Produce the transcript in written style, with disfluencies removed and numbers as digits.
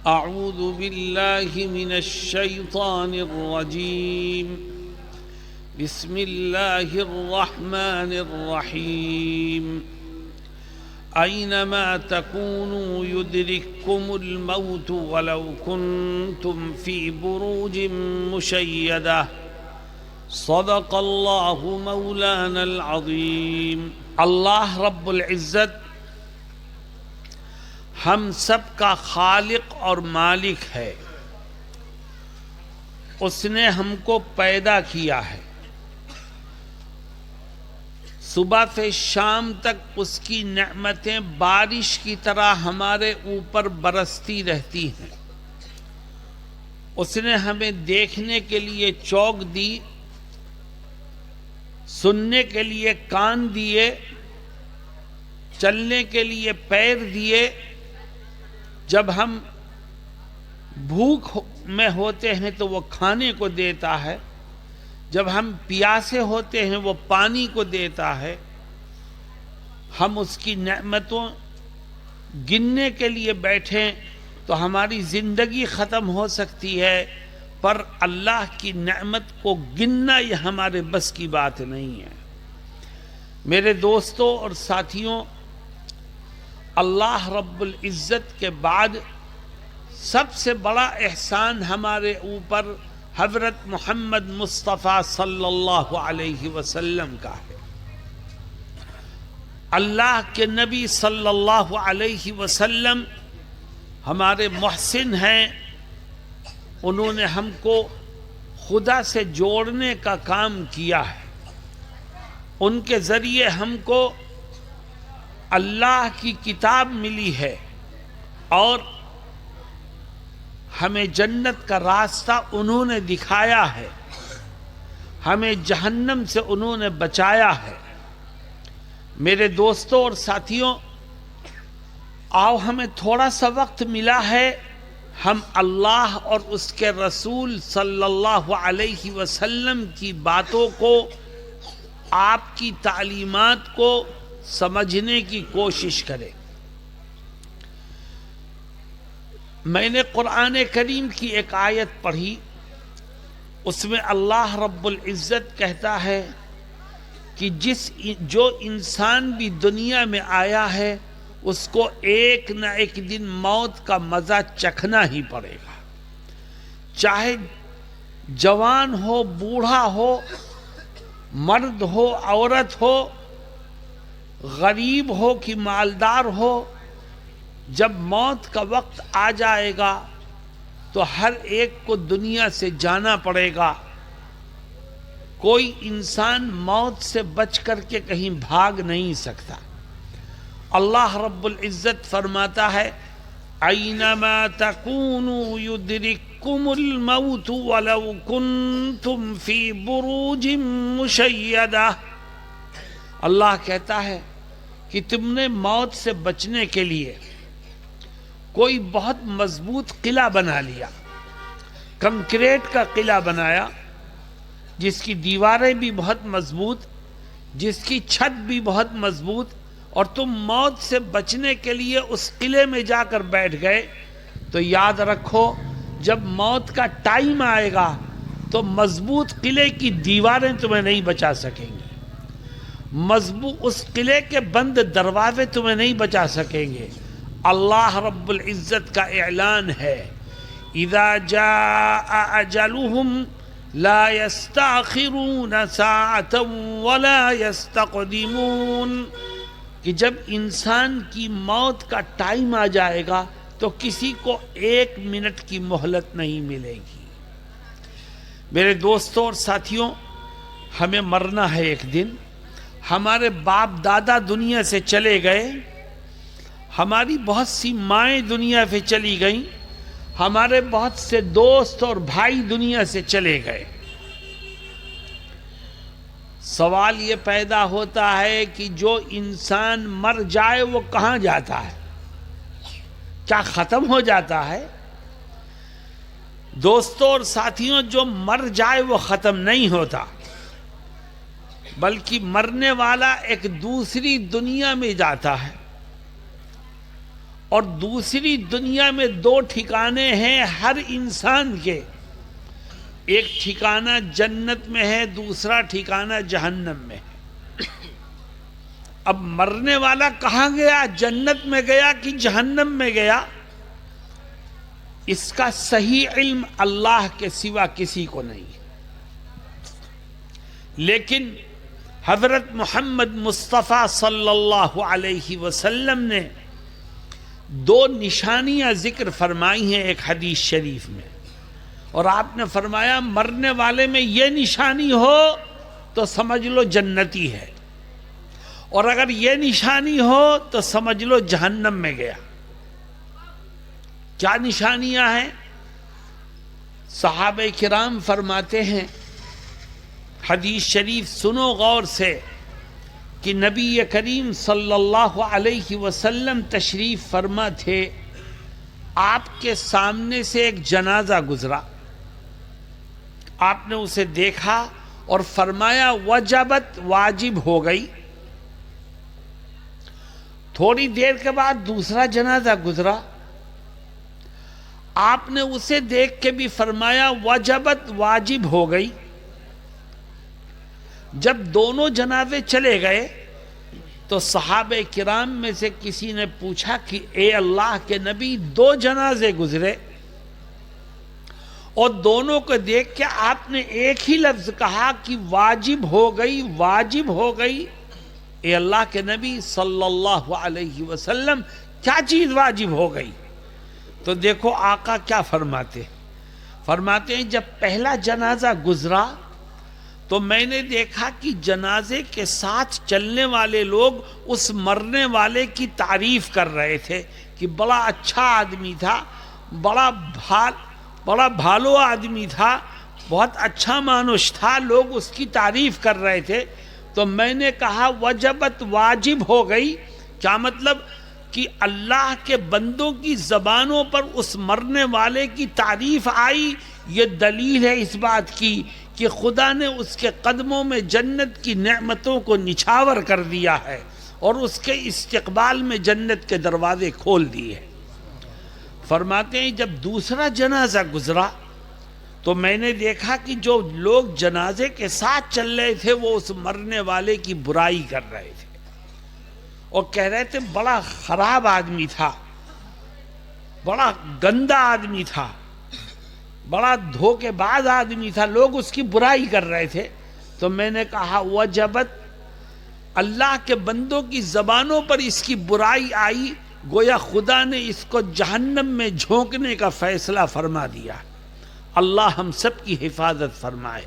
أعوذ بالله من الشيطان الرجيم بسم الله الرحمن الرحيم أينما تكونوا يدرككم الموت ولو كنتم في بروج مشيدة صدق الله مولانا العظيم۔ اللہ رب العزت ہم سب کا خالق اور مالک ہے۔ اس نے ہم کو پیدا کیا ہے، صبح سے شام تک اس کی نعمتیں بارش کی طرح ہمارے اوپر برستی رہتی ہیں۔ اس نے ہمیں دیکھنے کے لیے چوک دی، سننے کے لیے کان دیے، چلنے کے لیے پیر دیے۔ جب ہم بھوک میں ہوتے ہیں تو وہ کھانے کو دیتا ہے، جب ہم پیاسے ہوتے ہیں وہ پانی کو دیتا ہے۔ ہم اس کی نعمتوں گننے کے لیے بیٹھیں تو ہماری زندگی ختم ہو سکتی ہے، پر اللہ کی نعمت کو گننا یہ ہمارے بس کی بات نہیں ہے۔ میرے دوستوں اور ساتھیوں، اللہ رب العزت کے بعد سب سے بڑا احسان ہمارے اوپر حضرت محمد مصطفیٰ صلی اللہ علیہ وسلم کا ہے۔ اللہ کے نبی صلی اللہ علیہ وسلم ہمارے محسن ہیں۔ انہوں نے ہم کو خدا سے جوڑنے کا کام کیا ہے۔ ان کے ذریعے ہم کو اللہ کی کتاب ملی ہے اور ہمیں جنت کا راستہ انہوں نے دکھایا ہے، ہمیں جہنم سے انہوں نے بچایا ہے۔ میرے دوستوں اور ساتھیوں، آؤ ہمیں تھوڑا سا وقت ملا ہے، ہم اللہ اور اس کے رسول صلی اللہ علیہ وسلم کی باتوں کو، آپ کی تعلیمات کو سمجھنے کی کوشش کریں۔ میں نے قرآن کریم کی ایک آیت پڑھی، اس میں اللہ رب العزت کہتا ہے کہ جو انسان بھی دنیا میں آیا ہے اس کو ایک نہ ایک دن موت کا مزہ چکھنا ہی پڑے گا، چاہے جوان ہو، بوڑھا ہو، مرد ہو، عورت ہو، غریب ہو کہ مالدار ہو۔ جب موت کا وقت آ جائے گا تو ہر ایک کو دنیا سے جانا پڑے گا۔ کوئی انسان موت سے بچ کر کے کہیں بھاگ نہیں سکتا۔ اللہ رب العزت فرماتا ہے اینما تکونوا یدرککم الموت ولو کنتم فی بروج مشیدہ۔ اللہ کہتا ہے کہ تم نے موت سے بچنے کے لیے کوئی بہت مضبوط قلعہ بنا لیا، کنکریٹ کا قلعہ بنایا، جس کی دیواریں بھی بہت مضبوط، جس کی چھت بھی بہت مضبوط، اور تم موت سے بچنے کے لیے اس قلعے میں جا کر بیٹھ گئے، تو یاد رکھو جب موت کا ٹائم آئے گا تو مضبوط قلعے کی دیواریں تمہیں نہیں بچا سکیں گے، اس قلعے کے بند دروازے تمہیں نہیں بچا سکیں گے۔ اللہ رب العزت کا اعلان ہے اذا جاء اجلهم لا يستأخرون ساعة ولا يستقدمون، کہ جب انسان کی موت کا ٹائم آ جائے گا تو کسی کو ایک منٹ کی مہلت نہیں ملے گی۔ میرے دوستوں اور ساتھیوں، ہمیں مرنا ہے ایک دن۔ ہمارے باپ دادا دنیا سے چلے گئے، ہماری بہت سی مائیں دنیا سے چلی گئیں، ہمارے بہت سے دوست اور بھائی دنیا سے چلے گئے۔ سوال یہ پیدا ہوتا ہے کہ جو انسان مر جائے وہ کہاں جاتا ہے؟ کیا ختم ہو جاتا ہے؟ دوستوں اور ساتھیوں، جو مر جائے وہ ختم نہیں ہوتا، بلکہ مرنے والا ایک دوسری دنیا میں جاتا ہے، اور دوسری دنیا میں دو ٹھکانے ہیں ہر انسان کے، ایک ٹھکانہ جنت میں ہے، دوسرا ٹھکانہ جہنم میں ہے۔ اب مرنے والا کہاں گیا، جنت میں گیا کہ جہنم میں گیا، اس کا صحیح علم اللہ کے سوا کسی کو نہیں۔ لیکن حضرت محمد مصطفیٰ صلی اللہ علیہ وسلم نے دو نشانیاں ذکر فرمائی ہیں ایک حدیث شریف میں، اور آپ نے فرمایا مرنے والے میں یہ نشانی ہو تو سمجھ لو جنتی ہے، اور اگر یہ نشانی ہو تو سمجھ لو جہنم میں گیا۔ کیا نشانیاں ہیں؟ صحابہ کرام فرماتے ہیں، حدیث شریف سنو غور سے، کہ نبی کریم صلی اللہ علیہ وسلم تشریف فرما تھے، آپ کے سامنے سے ایک جنازہ گزرا، آپ نے اسے دیکھا اور فرمایا وجبت، واجب ہو گئی۔ تھوڑی دیر کے بعد دوسرا جنازہ گزرا، آپ نے اسے دیکھ کے بھی فرمایا وجبت، واجب ہو گئی۔ جب دونوں جنازے چلے گئے تو صحابہ کرام میں سے کسی نے پوچھا کہ اے اللہ کے نبی، دو جنازے گزرے اور دونوں کو دیکھ کے آپ نے ایک ہی لفظ کہا کہ واجب ہو گئی، واجب ہو گئی۔ اے اللہ کے نبی صلی اللہ علیہ وسلم، کیا چیز واجب ہو گئی؟ تو دیکھو آقا کیا فرماتے ہیں، جب پہلا جنازہ گزرا تو میں نے دیکھا کہ جنازے کے ساتھ چلنے والے لوگ اس مرنے والے کی تعریف کر رہے تھے کہ بڑا اچھا آدمی تھا، بڑا بھالو آدمی تھا، بہت اچھا مانوش تھا، لوگ اس کی تعریف کر رہے تھے۔ تو میں نے کہا وجبت، واجب ہو گئی۔ کیا مطلب؟ کہ اللہ کے بندوں کی زبانوں پر اس مرنے والے کی تعریف آئی، یہ دلیل ہے اس بات کی کہ خدا نے اس کے قدموں میں جنت کی نعمتوں کو نچھاور کر دیا ہے اور اس کے استقبال میں جنت کے دروازے کھول دیے۔ فرماتے ہیں جب دوسرا جنازہ گزرا تو میں نے دیکھا کہ جو لوگ جنازے کے ساتھ چل رہے تھے وہ اس مرنے والے کی برائی کر رہے تھے اور کہہ رہے تھے بڑا خراب آدمی تھا، بڑا گندا آدمی تھا، بڑا دھوکے باز آدمی تھا، لوگ اس کی برائی کر رہے تھے۔ تو میں نے کہا وجبت، اللہ کے بندوں کی زبانوں پر اس کی برائی آئی، گویا خدا نے اس کو جہنم میں جھونکنے کا فیصلہ فرما دیا۔ اللہ ہم سب کی حفاظت فرمائے۔